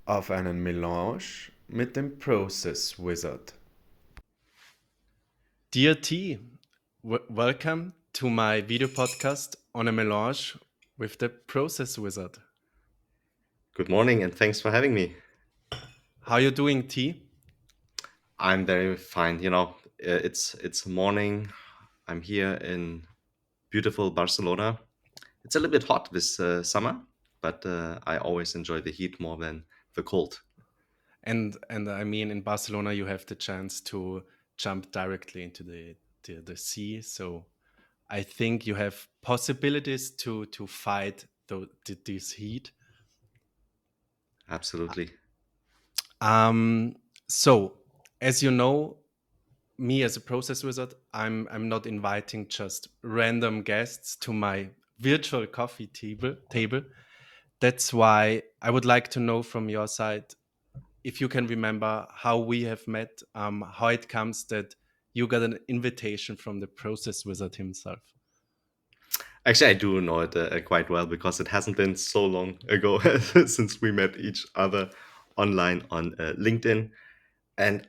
auf einen Melange mit dem Process Wizard. Dear T, welcome to my video podcast on a melange with the Process Wizard. Good morning and thanks for having me. How you doing, T? I'm very fine. It's morning. I'm here in beautiful Barcelona. It's a little bit hot this summer, but I always enjoy the heat more than the cold. And I mean, in Barcelona, you have the chance to jump directly into the sea. So I think you have possibilities to fight this heat. Absolutely. Um, so as you know, me as a process wizard, I'm not inviting just random guests to my virtual coffee table. That's why I would like to know from your side if you can remember how we have met, how it comes that you got an invitation from the process wizard himself. Actually, I do know it quite well because it hasn't been so long ago since we met each other online on LinkedIn. And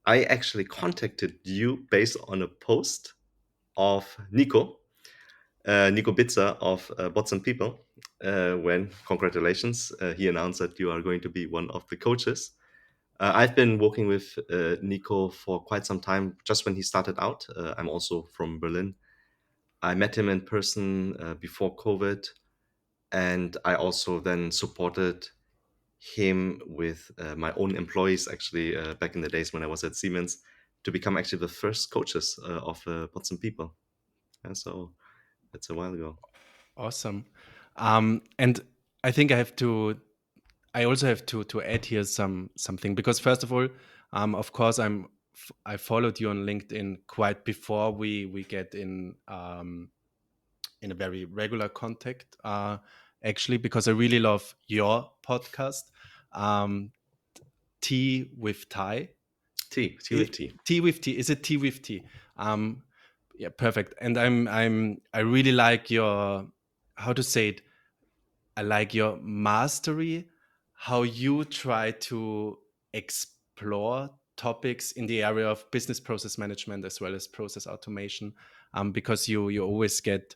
I actually contacted you based on a post of Nico Bitzer of Bots and People, when congratulations, he announced that you are going to be one of the coaches. I've been working with Nico for quite some time, just when he started out. I'm also from Berlin. I met him in person before COVID, and I also then supported him with my own employees, actually, back in the days when I was at Siemens, to become actually the first coaches of Bots and People. And so that's a while ago. Awesome. And I think I also have to add here something because first of all, of course, I followed you on LinkedIn quite before we get in a very regular contact. Actually, because I really love your podcast, um, Tea with Thai. Tea with tea. Tea with tea. Is it tea with tea? Um, yeah, perfect. And I really like your, how to say it. I like your mastery, how you try to explore topics in the area of business process management as well as process automation, because you always get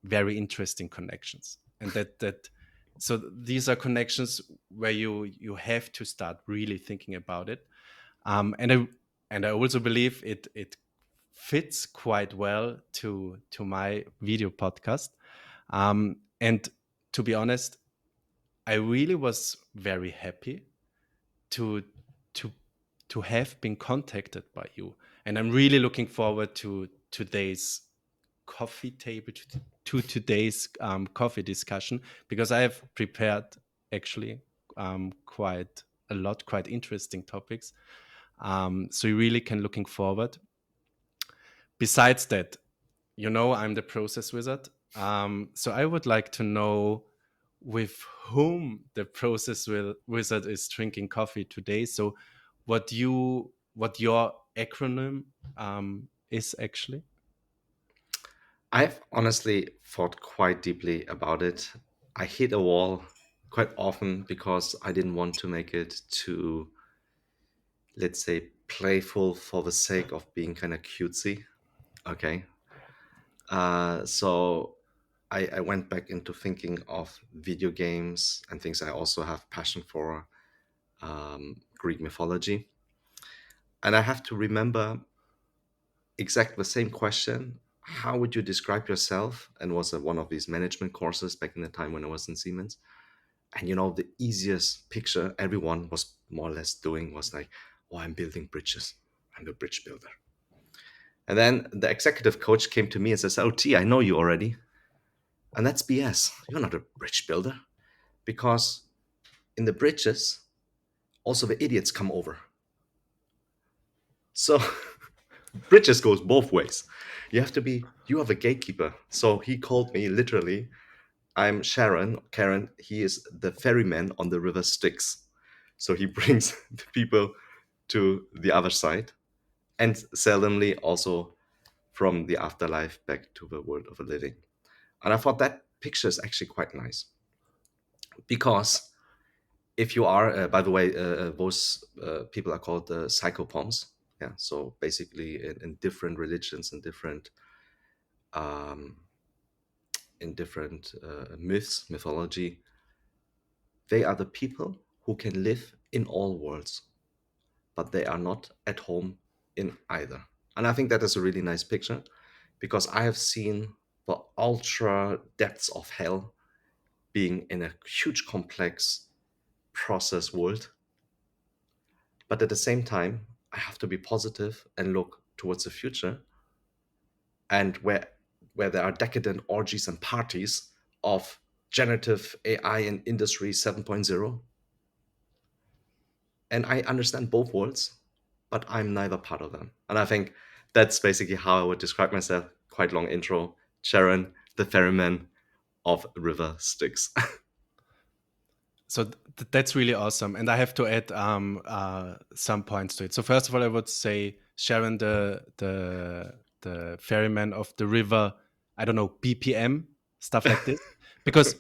very interesting connections, and that so these are connections where you have to start really thinking about it, and I also believe it fits quite well to my video podcast, and to be honest, I really was very happy to to to have been contacted by you, and I'm really looking forward to today's coffee table, to today's coffee discussion, because I have prepared actually quite a lot, quite interesting topics. So you really can looking forward. Besides that, I'm the process wizard. So I would like to know with whom the process wizard is drinking coffee today. So what your acronym is actually. I've honestly thought quite deeply about it. I hit a wall quite often because I didn't want to make it too, let's say, playful for the sake of being kind of cutesy. Okay. So I went back into thinking of video games and things I also have passion for, Greek mythology. And I have to remember exactly the same question. How would you describe yourself? And was one of these management courses back in the time when I was in Siemens. And the easiest picture everyone was more or less doing was like, oh, I'm building bridges. I'm the bridge builder. And then the executive coach came to me and says, oh, T, I know you already. And that's BS. You're not a bridge builder, because in the bridges, also the idiots come over. So bridges goes both ways. You have a gatekeeper. So he called me literally, I'm Charon. Karen, he is the ferryman on the river Styx. So he brings the people to the other side, and seldomly also from the afterlife back to the world of the living. And I thought that picture is actually quite nice, because if you are, by the way, those people are called psychopoms. Yeah. So basically, in different religions and um, different myths, mythology, they are the people who can live in all worlds, but they are not at home in either. And I think that is a really nice picture, because I have seen the ultra depths of hell being in a huge, complex process world. But at the same time, I have to be positive and look towards the future, and where there are decadent orgies and parties of generative AI and Industry 7.0. And I understand both worlds, but I'm neither part of them. And I think that's basically how I would describe myself. Quite long intro. Charon, the ferryman of River Styx. So that's really awesome, and I have to add some points to it. So first of all, I would say Sharon, the ferryman of the river, I don't know, BPM, stuff like this, because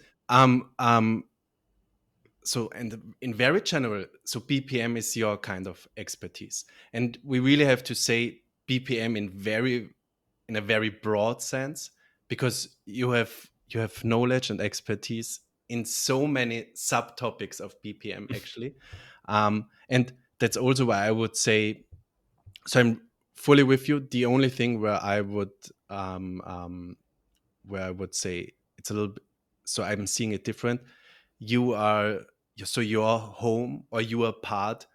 so, and in very general, so BPM is your kind of expertise, and we really have to say BPM in a very broad sense, because you have knowledge and expertise in so many subtopics of BPM actually, and that's also why I would say. So I'm fully with you. The only thing where I would say it's a little bit, so I'm seeing it different. You are so you're home, or you are part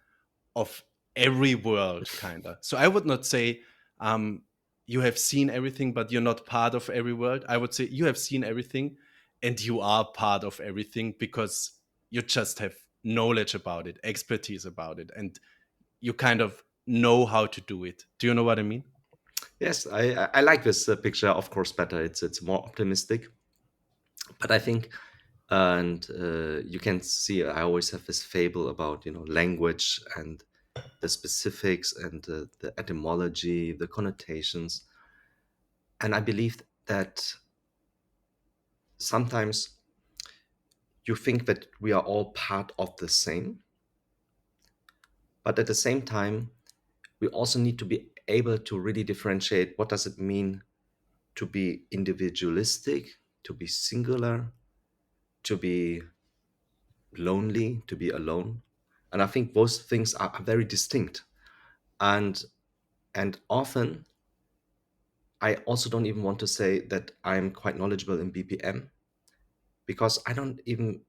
of every world, kind of. So I would not say you have seen everything, but you're not part of every world. I would say you have seen everything, and you are part of everything, because you just have knowledge about it, expertise about it, and you kind of know how to do it. Do you know what I mean? Yes, I like this picture, of course, better. It's more optimistic. But I think, and you can see, I always have this fable about, language and the specifics and the etymology, the connotations. And I believe that sometimes you think that we are all part of the same, but at the same time, we also need to be able to really differentiate what does it mean to be individualistic, to be singular, to be lonely, to be alone. And I think those things are very distinct. And often I also don't even want to say that I'm quite knowledgeable in BPM, because I don't even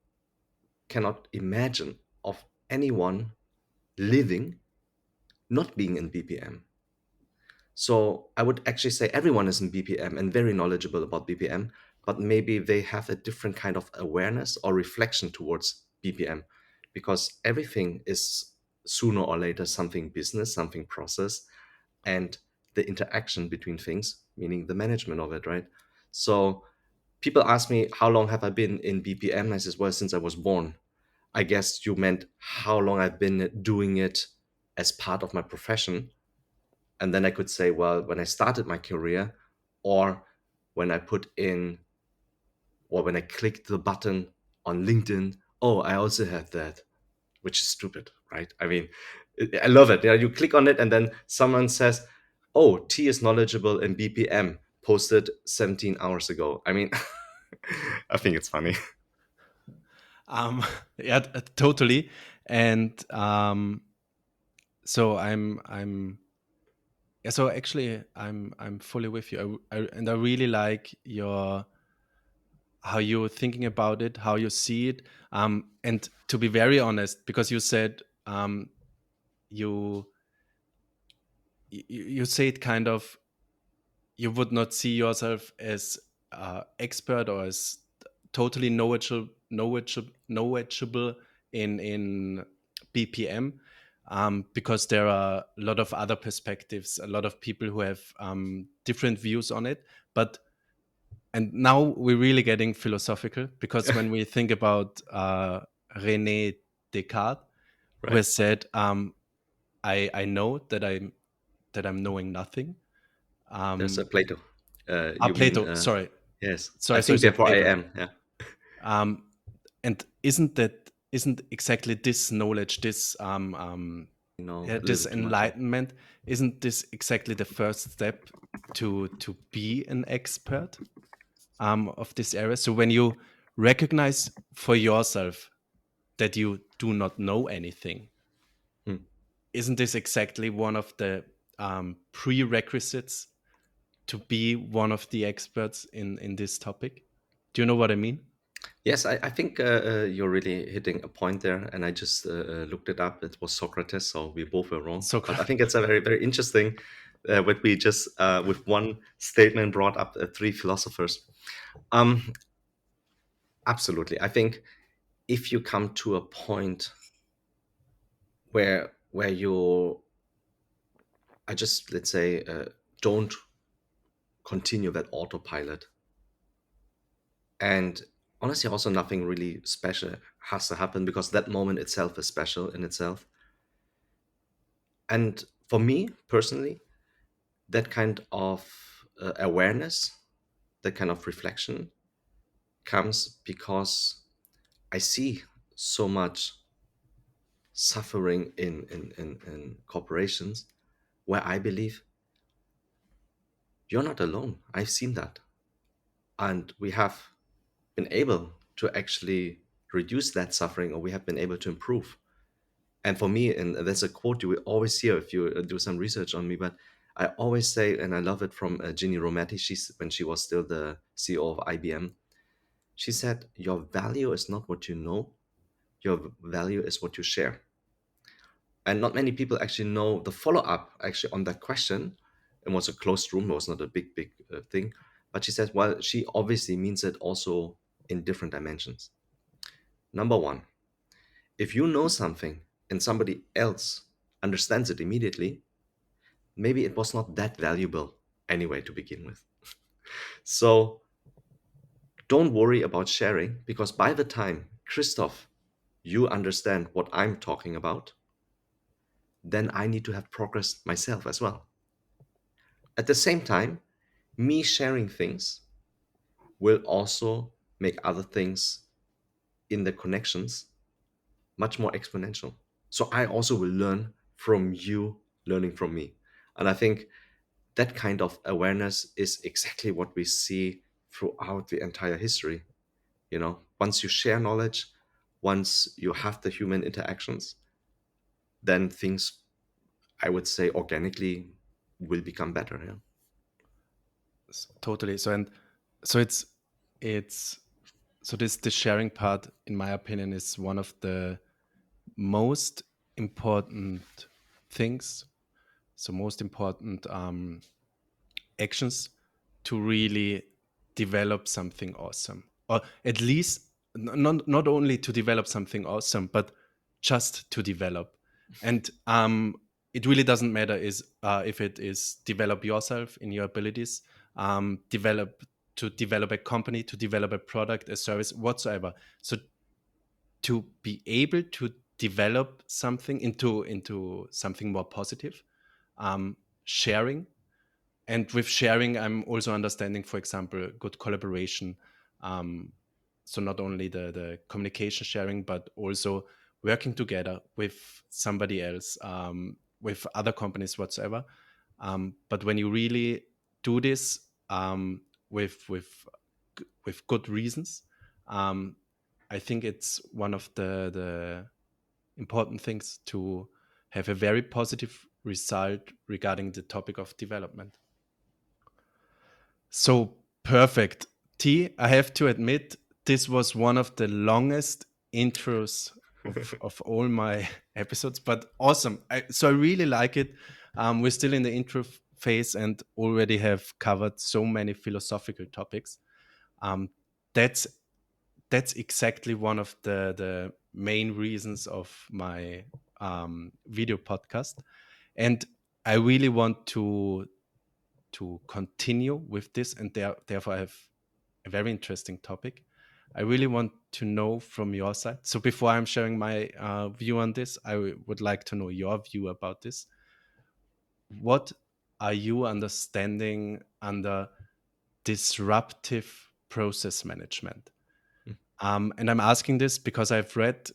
cannot imagine of anyone living not being in BPM. So I would actually say everyone is in BPM and very knowledgeable about BPM, but maybe they have a different kind of awareness or reflection towards BPM, because everything is sooner or later something business, something process, and the interaction between things, meaning the management of it, right? So people ask me, how long have I been in BPM? I says, well, since I was born. I guess you meant how long I've been doing it as part of my profession. And then I could say, well, when I started my career, or when I put in, or when I clicked the button on LinkedIn, oh, I also have that, which is stupid, right? I mean, I love it. You click on it, and then someone says, oh, T is knowledgeable in BPM, posted 17 hours ago. I mean, I think it's funny. Yeah, totally. And so I'm yeah, so actually I'm fully with you. And I really like your how you're thinking about it, how you see it. And to be very honest, because you said you you say it kind of, you would not see yourself as expert or as totally knowledgeable in BPM, because there are a lot of other perspectives, a lot of people who have different views on it. But and now we're really getting philosophical, because when we think about René Descartes, who Right. has said, I know that I'm knowing nothing. There's a Um, Plato. You mean, Plato, sorry, yes. I sorry, think so therefore I Plato. am. Yeah. Um, and isn't that isn't exactly this knowledge, this You know, a this little too much. enlightenment, isn't this exactly the first step to be an expert of this area? So when you recognize for yourself that you do not know anything, isn't this exactly one of the prerequisites to be one of the experts in this topic? Do you know what I mean? Yes, I think you're really hitting a point there, and I just looked it up. It was Socrates, so we both were wrong. So But I think it's a very, very interesting what we just with one statement brought up three philosophers. Um, absolutely, I think if you come to a point where you, I just let's say, don't continue that autopilot, and honestly, also nothing really special has to happen because that moment itself is special in itself. And for me personally, that kind of awareness, that kind of reflection comes because I see so much suffering in corporations where I believe you're not alone. I've seen that. And we have been able to actually reduce that suffering, or we have been able to improve. And for me, and there's a quote you will always hear if you do some research on me, but I always say, and I love it from Ginny Rometty, she's when she was still the CEO of IBM. She said, "Your value is not what you know, your value is what you share." And not many people actually know the follow up actually on that question. It was a closed room, it was not a big thing. But she says, well, she obviously means it also in different dimensions. Number one, if you know something and somebody else understands it immediately, maybe it was not that valuable anyway to begin with. So don't worry about sharing because by the time, Christoph, you understand what I'm talking about, then I need to have progressed myself as well. At the same time, me sharing things will also make other things in the connections much more exponential. So I also will learn from you learning from me. And I think that kind of awareness is exactly what we see throughout the entire history. You know, once you share knowledge, once you have the human interactions, then things, I would say, organically will become better. Yeah. Totally. So and so it's so this sharing part, in my opinion, is one of the most important things. So most important actions to really develop something awesome, or at least not only to develop something awesome, but just to develop. And it really doesn't matter is if it is develop yourself in your abilities, develop a company, to develop a product, a service, whatsoever. So to be able to develop something into something more positive, sharing. And with sharing, I'm also understanding, for example, good collaboration. Um, so not only the communication sharing, but also working together with somebody else, with other companies whatsoever. But when you really do this with good reasons, um, I think it's one of the important things to have a very positive result regarding the topic of development. So perfect. T, I have to admit, this was one of the longest intros of all my episodes, but awesome. So I really like it. We're still in the intro phase and already have covered so many philosophical topics. Um, that's that's exactly one of the main reasons of my video podcast, and I really want to continue with this, and therefore I have a very interesting topic. I really want to know from your side. So before I'm sharing my view on this, I would like to know your view about this. What are you understanding under disruptive process management? And I'm asking this because I've read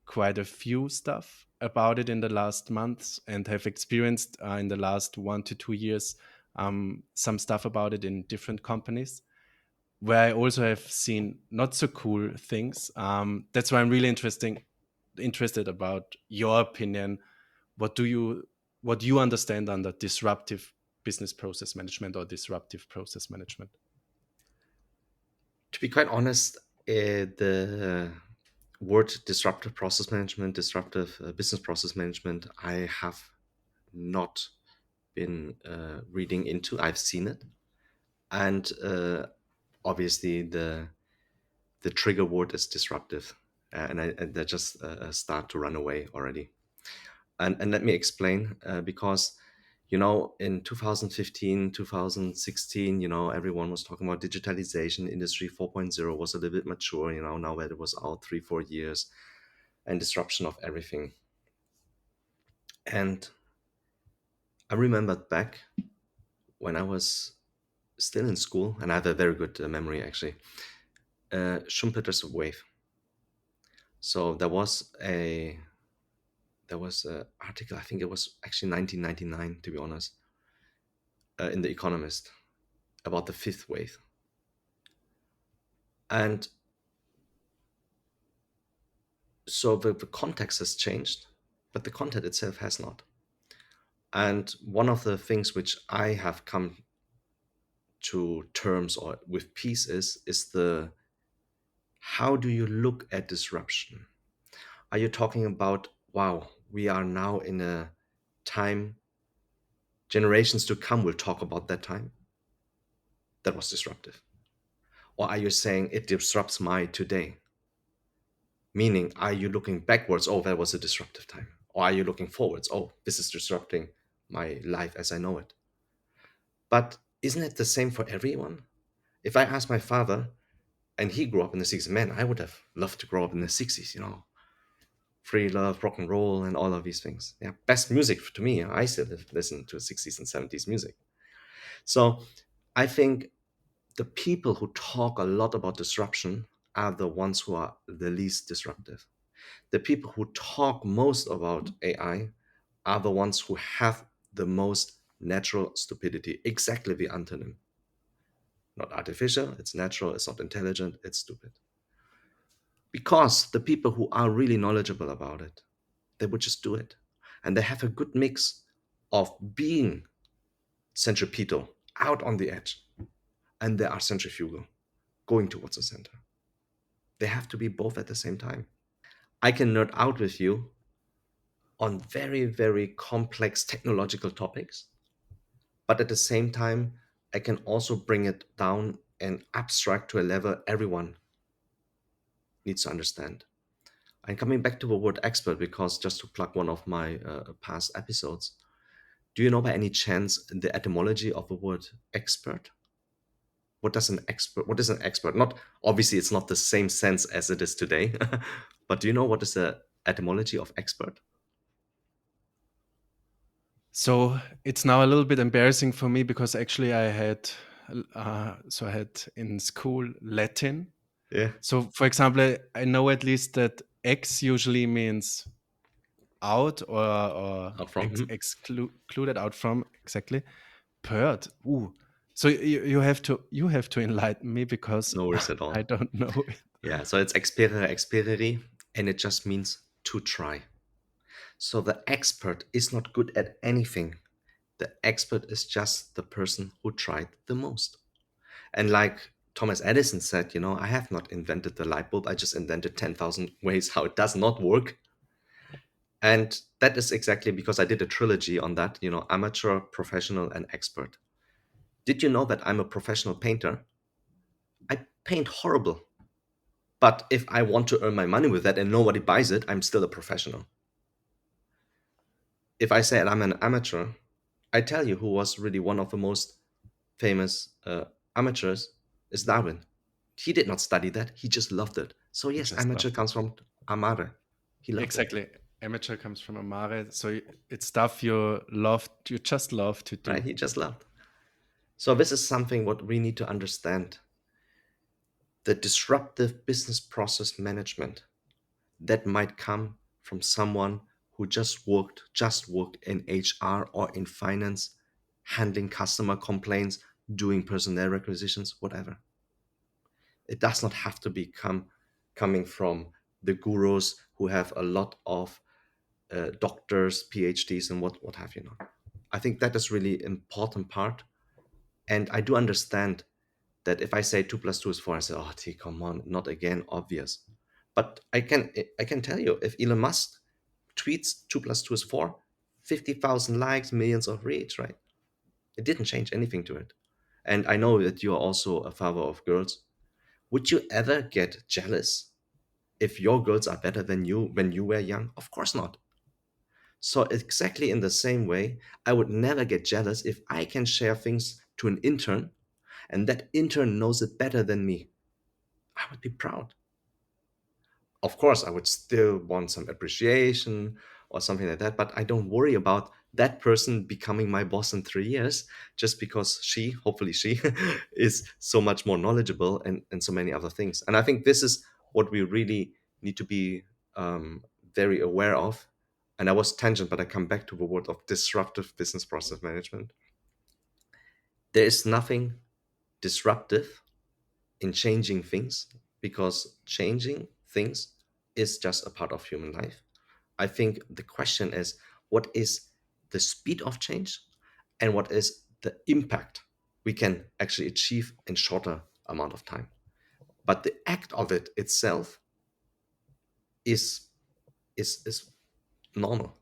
quite a few stuff about it in the last months and have experienced in the last 1 to 2 years some stuff about it in different companies where I also have seen not so cool things. That's why I'm really interested about your opinion. What you understand under disruptive business process management or disruptive process management? To be quite honest, the word disruptive process management, disruptive business process management, I have not been reading into. I've seen it, and obviously the trigger word is disruptive, and they just start to run away already. And let me explain, because in 2015, 2016, everyone was talking about digitalization. Industry 4.0 was a little bit mature, now that it was out 3-4 years, and disruption of everything. And I remembered back when I was still in school, and I have a very good memory actually. Schumpeter's wave. So there was a article, I think it was actually 1999 to be honest, in the Economist about the fifth wave. And so the context has changed, but the content itself has not. And one of the things which I have come to terms or with peace is the how do you look at disruption? Are you talking about, wow, we are now in a time, generations to come will talk about that time that was disruptive? Or are you saying it disrupts my today? Meaning, are you looking backwards? Oh, that was a disruptive time. Or are you looking forwards? Oh, this is disrupting my life as I know it. But isn't it the same for everyone? If I ask my father, and he grew up in the 60s, man, I would have loved to grow up in the 60s, free love, rock and roll, and all of these things. Yeah, best music to me. I still listen to 60s and 70s music. So I think the people who talk a lot about disruption are the ones who are the least disruptive. The people who talk most about AI are the ones who have the most natural stupidity, exactly the antonym. Not artificial, it's natural, it's not intelligent, it's stupid. Because the people who are really knowledgeable about it, they would just do it. And they have a good mix of being centripetal, out on the edge, and they are centrifugal, going towards the center. They have to be both at the same time. I can nerd out with you on very, very complex technological topics, but at the same time, I can also bring it down and abstract to a level everyone needs to understand. I'm coming back to the word expert because just to plug one of my past episodes, do you know by any chance the etymology of the word expert? What is an expert? Not obviously it's not the same sense as it is today, but do you know what is the etymology of expert? So it's now a little bit embarrassing for me because actually I had in school Latin. Yeah. So for example, I know at least that ex usually means out or Out from. excluded out from, exactly. Pert. Ooh. So you have to enlighten me because No worries at all. I don't know it. Yeah, so it's experere, expereri, and it just means to try. So the expert is not good at anything. The expert is just the person who tried the most. And like Thomas Edison said, I have not invented the light bulb. I just invented 10,000 ways how it does not work. And that is exactly because I did a trilogy on that, amateur, professional, and expert. Did you know that I'm a professional painter? I paint horrible. But if I want to earn my money with that and nobody buys it, I'm still a professional. If I say I'm an amateur, I tell you who was really one of the most famous amateurs is Darwin. He did not study that. He just loved it. So yes, Just amateur loved comes it. from amare. He loved it, Exactly. Amateur comes from amare. So it's stuff you just love to do. right? He just loved. So this is something what we need to understand. the disruptive business process management that might come from someone who just worked in HR or in finance, handling customer complaints, doing personnel requisitions, whatever. It does not have to become coming from the gurus who have a lot of doctors, PhDs, and what have you not. I think that is really important part. And I do understand that if I say 2 plus 2 is 4, I say, oh, T, come on, not again, obvious. But I can tell you, if Elon Musk tweets 2 plus 2 is 4, 50,000 likes, millions of reach, right? It didn't change anything to it. And I know that you are also a father of girls. Would you ever get jealous if your girls are better than you when you were young? Of course not. So, exactly in the same way, I would never get jealous if I can share things to an intern and that intern knows it better than me. I would be proud. Of course, I would still want some appreciation or something like that, but I don't worry about that person becoming my boss in 3 years just because she, hopefully she, is so much more knowledgeable and so many other things. And I think this is what we really need to be very aware of. And I was tangent, but I come back to the word of disruptive business process management. There is nothing disruptive in changing things because changing things is just a part of human life. I think the question is what is the speed of change and what is the impact we can actually achieve in shorter amount of time. But the act of it itself is is normal.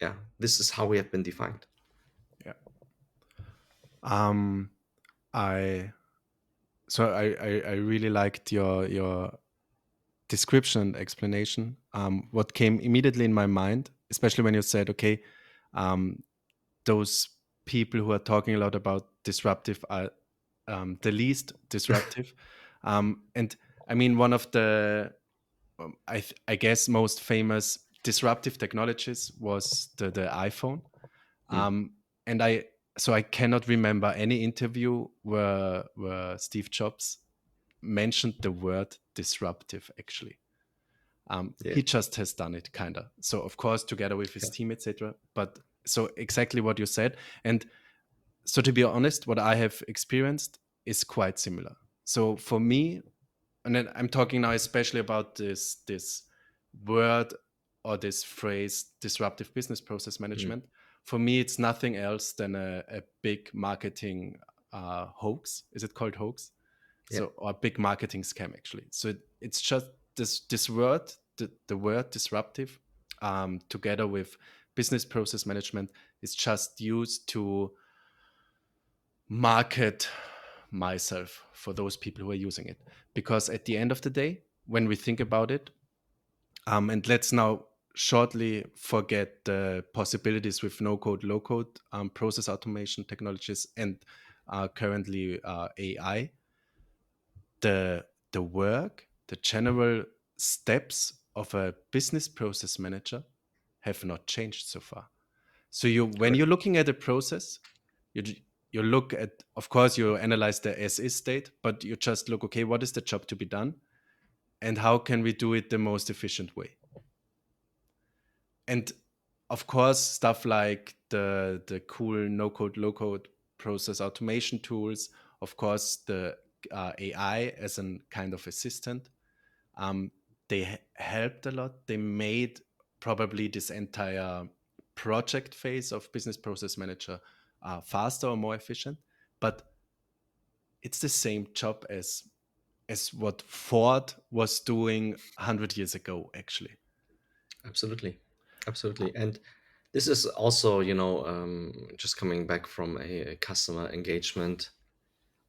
Yeah, this is how we have been defined. Yeah. Um, I I really liked your description and explanation. What came immediately in my mind, especially when you said, okay, um, those people who are talking a lot about disruptive are the least disruptive. And I mean, one of the, I guess, most famous disruptive technologies was the iPhone. And I cannot remember any interview where Steve Jobs mentioned the word disruptive actually. Yeah, He just has done it kind of. So of course together with his yeah, team, etc. But so exactly what you said. And so to be honest, what I have experienced is quite similar. So for me, and then I'm talking now especially about this word or this phrase disruptive business process mm, management. For me, it's nothing else than a big marketing hoax. Is it called hoax? yeah, So, or a big marketing scam actually. So it's just this word, the word disruptive, together with business process management, is just used to market myself for those people who are using it. Because at the end of the day, when we think about it, and let's now shortly forget the possibilities with no code, low code process automation technologies and currently AI, the work, the general steps of a business process manager have not changed so far. So you, when correct. you're looking at a process, you you look at, of course, you analyze the as is state, but you just look, okay, what is the job to be done, and how can we do it the most efficient way? And of course, stuff like the cool no code, low code process automation tools, of course, the AI as a kind of assistant, um, they helped a lot. They made probably this entire project phase of business process manager faster or more efficient. But it's the same job as what Ford was doing 100 years ago, actually. Absolutely. Absolutely. And this is also, just coming back from a customer engagement,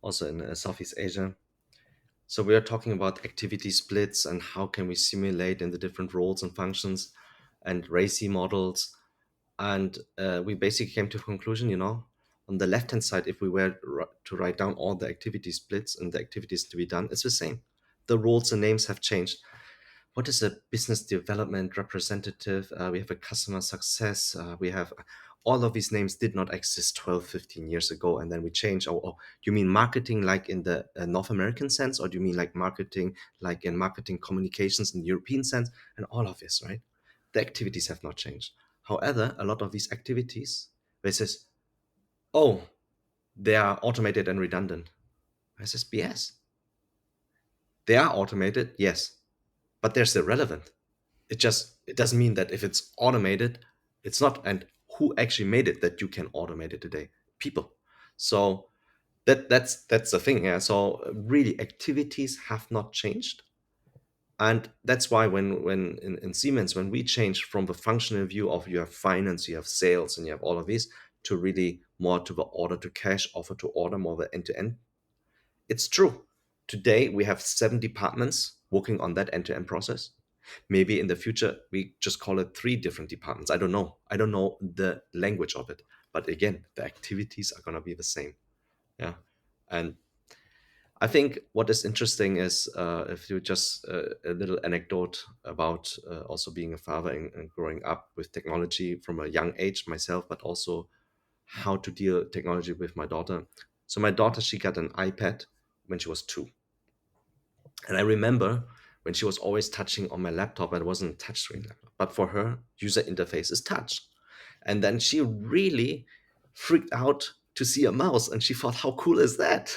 also in Southeast Asia. So we are talking about activity splits and how can we simulate in the different roles and functions and RACI models. And we basically came to a conclusion, on the left-hand side, if we were to write down all the activity splits and the activities to be done, it's the same. The roles and names have changed. What is a business development representative? We have a customer success. We have all of these names did not exist 12, 15 years ago. And then we changed. Oh, you mean marketing like in the North American sense? Or do you mean like marketing, like in marketing communications in the European sense? And all of this, right? The activities have not changed. However, a lot of these activities, they says, oh, they are automated and redundant. I says, BS. They are automated, yes, but they're still relevant. It doesn't mean that if it's automated, it's not. And who actually made it that you can automate it today? People. So that's the thing. Yeah. So really, activities have not changed, and that's why when in Siemens, when we changed from the functional view of you have finance, you have sales, and you have all of these, to really more to the order to cash, offer to order, more the end to end. It's true. Today we have 7 departments working on that end to end process. Maybe in the future we just call it 3 different departments. I don't know. I don't know the language of it. But again, the activities are going to be the same. Yeah. And I think what is interesting is if you just a little anecdote about also being a father and growing up with technology from a young age myself, but also how to deal technology with my daughter. So my daughter, she got an iPad when she was 2. And I remember when she was always touching on my laptop, and it wasn't a touchscreen laptop, but for her, user interface is touch. And then she really freaked out to see a mouse, and she thought, how cool is that?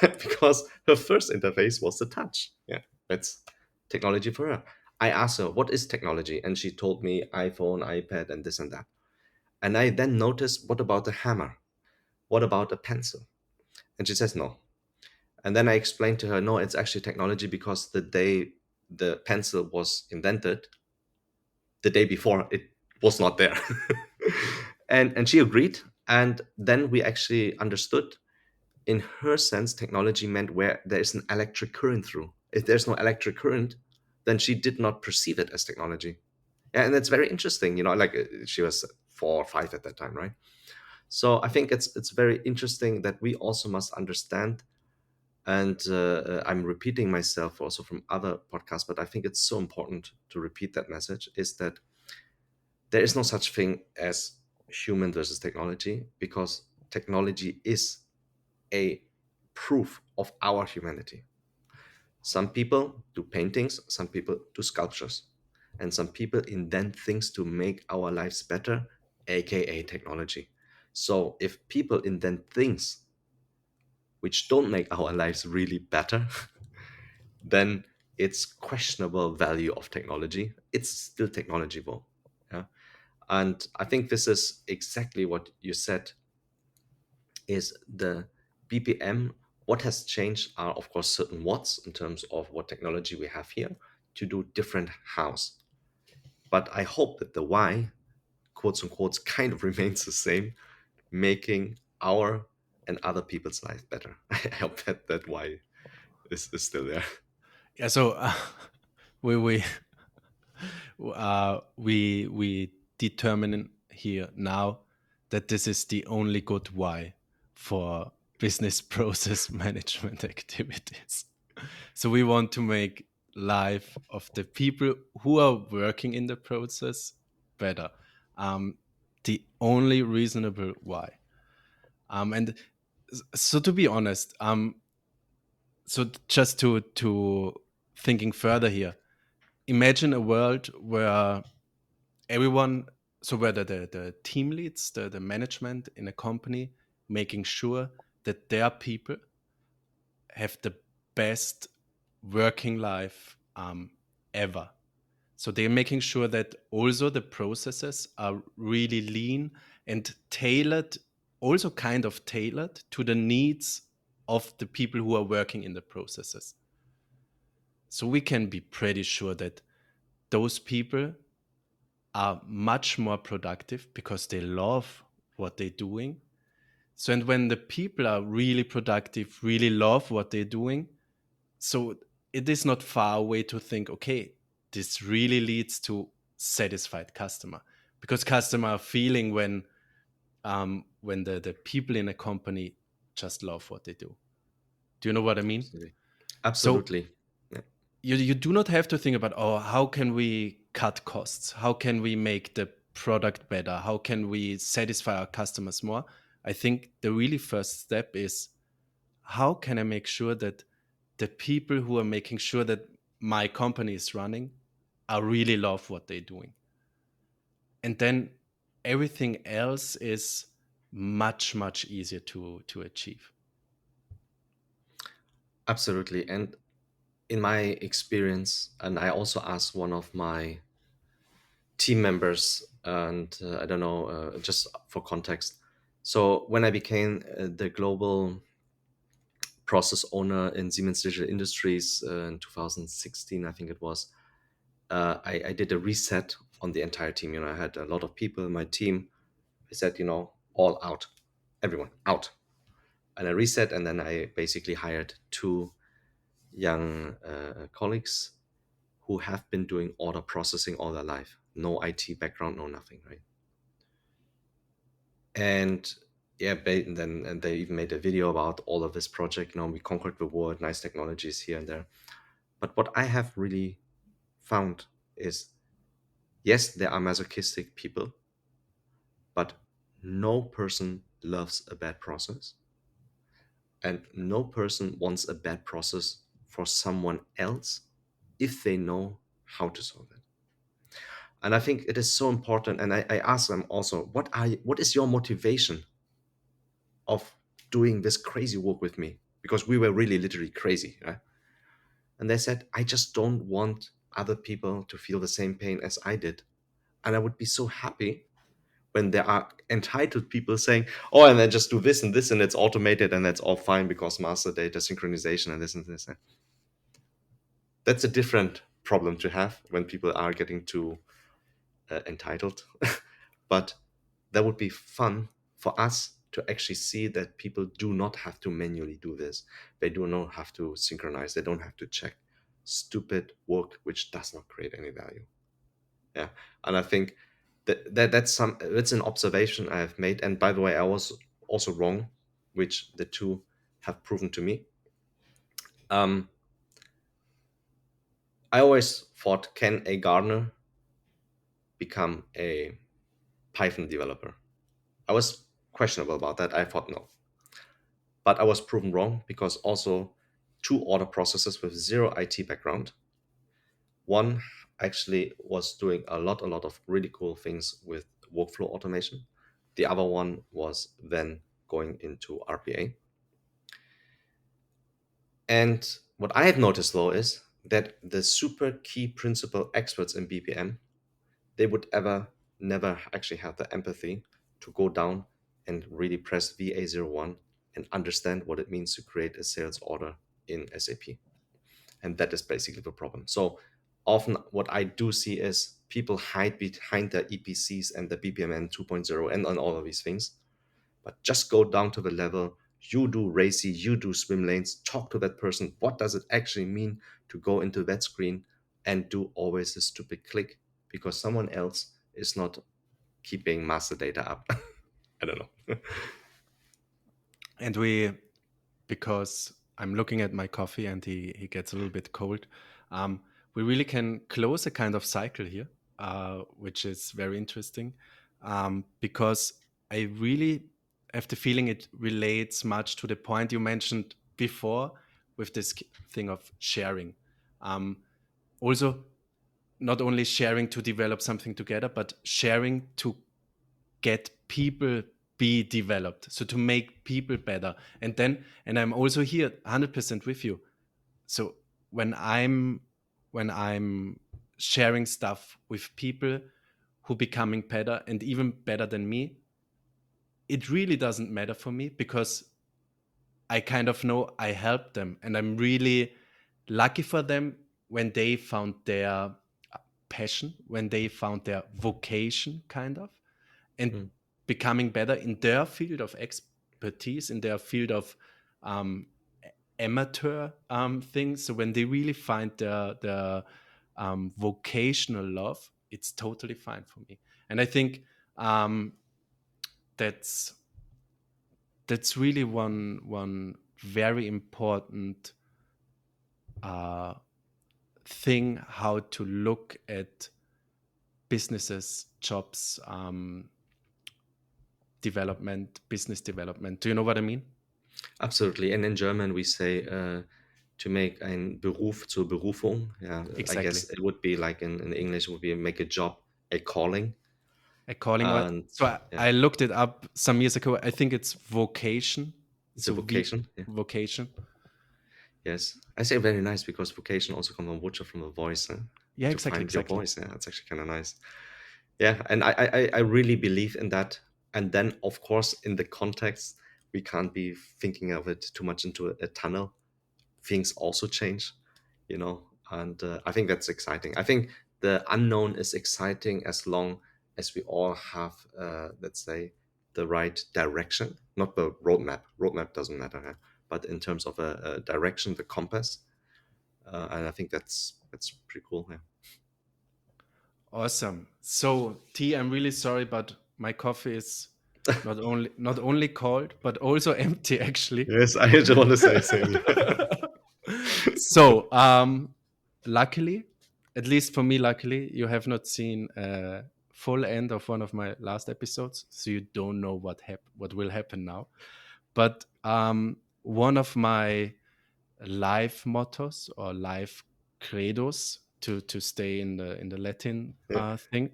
Because her first interface was the touch. Yeah, that's technology for her. I asked her, what is technology? And she told me iPhone, iPad, and this and that. And I then noticed, what about a hammer? What about a pencil? And she says, no. And then I explained to her, no, it's actually technology, because the day the pencil was invented, the day before, it was not there. And she agreed. And then we actually understood, in her sense, technology meant where there is an electric current through. If there's no electric current, then she did not perceive it as technology. Yeah, and it's very interesting, like she was 4 or 5 at that time, right? So I think it's very interesting that we also must understand, and I'm repeating myself also from other podcasts, but I think it's so important to repeat that message, is that there is no such thing as human versus technology, because technology is a proof of our humanity. Some people do paintings, some people do sculptures, and some people invent things to make our lives better, aka technology. So if people invent things which don't make our lives really better, then it's questionable value of technology. It's still technology though. Yeah. And I think this is exactly what you said, is the BPM. What has changed are, of course, certain what's in terms of what technology we have here to do different hows. But I hope that the why, quotes unquote, kind of remains the same, making our and other people's life better. I hope that why is still there. Yeah, so we we we determine here now that this is the only good why for business process management activities. So we want to make life of the people who are working in the process better. The only reasonable why. And so to be honest, so just to thinking further here, imagine a world where everyone, so where the team leads, the management in a company, making sure that their people have the best working life ever. So they're making sure that also the processes are really lean and tailored, also kind of tailored to the needs of the people who are working in the processes. So we can be pretty sure that those people are much more productive because they love what they're doing. So, and when the people are really productive, really love what they're doing, so it is not far away to think, okay, this really leads to satisfied customer, because customer are feeling when the people in a company just love what they do. Do you know what I mean? Absolutely. So Absolutely. Yeah. you do not have to think about, oh, how can we cut costs? How can we make the product better? How can we satisfy our customers more? I think the really first step is, how can I make sure that the people who are making sure that my company is running are really love what they're doing? And then everything else is much, much easier to achieve. Absolutely. And in my experience, and I also asked one of my team members, and I don't know, just for context. So when I became the global process owner in Siemens Digital Industries in 2016, I think it was, I did a reset on the entire team. I had a lot of people in my team. I said, all out, everyone out. And I reset, and then I basically hired two young colleagues who have been doing order processing all their life. No IT background, no nothing, right? And yeah, and they even made a video about all of this project. We conquered the world, nice technologies here and there. But what I have really found is, yes, there are masochistic people, but no person loves a bad process. And no person wants a bad process for someone else if they know how to solve it. And I think it is so important. And I ask them also, what is your motivation of doing this crazy work with me? Because we were really literally crazy, right? And they said, I just don't want other people to feel the same pain as I did. And I would be so happy when there are entitled people saying, oh, and then just do this and it's automated and that's all fine because master data synchronization and this and this. That's a different problem to have when people are getting too entitled. But that would be fun for us to actually see that people do not have to manually do this. They do not have to synchronize. They don't have to check stupid work which does not create any value. Yeah, and I think that's an observation I have made. And by the way, I was also wrong, which the two have proven to me. I always thought, can a gardener become a Python developer? I was questionable about that. I thought no. But I was proven wrong because also two order processors with zero IT background. One actually was doing a lot of really cool things with workflow automation. The other one was then going into RPA. And what I have noticed though is that the super key principle experts in BPM, they would ever never actually have the empathy to go down and really press VA01 and understand what it means to create a sales order in SAP. And that is basically the problem. So often what I do see is people hide behind the EPCs and the BPMN 2.0 and on all of these things, but just go down to the level. You do RACI, you do swim lanes, talk to that person. What does it actually mean to go into that screen and do always a stupid click because someone else is not keeping master data up? I don't know. And because I'm looking at my coffee and he gets a little bit cold, we really can close a kind of cycle here, which is very interesting, because I really have the feeling it relates much to the point you mentioned before with this thing of sharing. Also, not only sharing to develop something together, but sharing to get people be developed, so to make people better. And I'm also here 100% with you. So when I'm sharing stuff with people who becoming better and even better than me, it really doesn't matter for me because I kind of know I helped them, and I'm really lucky for them when they found their passion, when they found their vocation, kind of, and becoming better in their field of expertise, in their field of amateur things. So when they really find their vocational love, it's totally fine for me. And I think that's really one very important thing, how to look at businesses, jobs, development, business development. Do you know what I mean? Absolutely. And in German, we say to make ein Beruf zur Berufung. Yeah, I Exactly. guess it would be like in English, it would be make a job a calling. A calling. And So yeah, I looked it up some years ago. I think it's vocation. it's a vocation. Yeah. Vocation. Yes. I say very nice because vocation also comes from voce, from a voice. Huh? Yeah, To exactly, find your exactly. voice. Yeah, that's actually kind of nice. Yeah, and I really believe in that. And then, of course, in the context, we can't be thinking of it too much into a tunnel. Things also change, and I think that's exciting. I think the unknown is exciting as long as we all have, let's say, the right direction, not the roadmap. Roadmap doesn't matter, huh? But in terms of a direction, the compass, and I think that's pretty cool. Yeah. Awesome. So T, I'm really sorry, but my coffee is not only cold but also empty actually. Yes, I just want to say same. So luckily, at least for me, luckily, you have not seen a full end of one of my last episodes, so you don't know what will happen now. But one of my life mottos or life credos, to stay in the Latin Yeah. thing,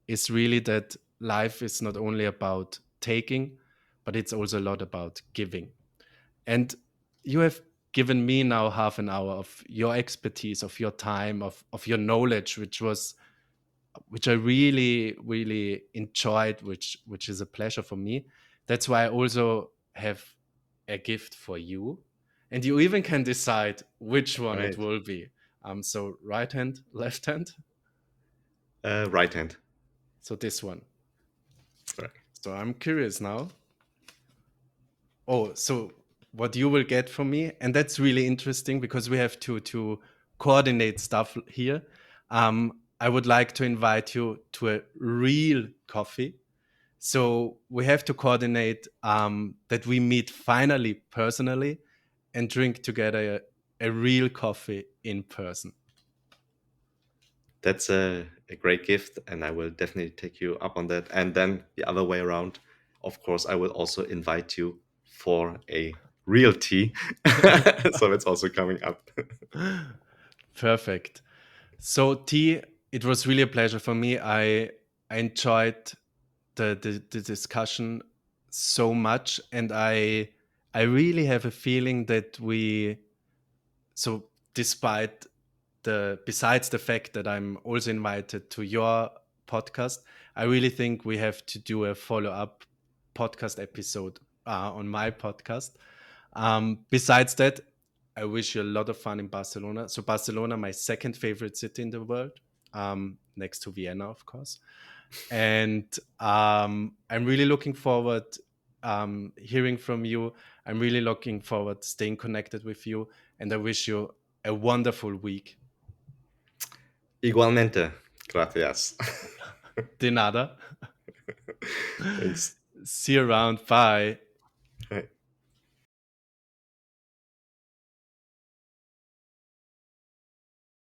is really that life is not only about taking, but it's also a lot about giving. And you have given me now half an hour of your expertise, of your time, of your knowledge, which I really, really enjoyed, which is a pleasure for me. That's why I also have a gift for you. And you even can decide which one it Right. will be. So right hand, left hand. Right hand. So this one. Right. So I'm curious now. Oh, so what you will get from me, and that's really interesting because we have to coordinate stuff here. I would like to invite you to a real coffee. So we have to coordinate that we meet finally personally and drink together a real coffee in person. That's a great gift, and I will definitely take you up on that. And then the other way around, of course, I will also invite you for a real tea. So it's also coming up. Perfect. So T, it was really a pleasure for me. I enjoyed the discussion so much, and I really have a feeling that despite besides the fact that I'm also invited to your podcast, I really think we have to do a follow-up podcast episode on my podcast. Besides that, I wish you a lot of fun in Barcelona. So Barcelona, my second favorite city in the world, next to Vienna, of course. And I'm really looking forward hearing from you. I'm really looking forward staying connected with you. And I wish you a wonderful week. Igualmente. Gracias. De nada. Thanks. See you around. Bye. Right.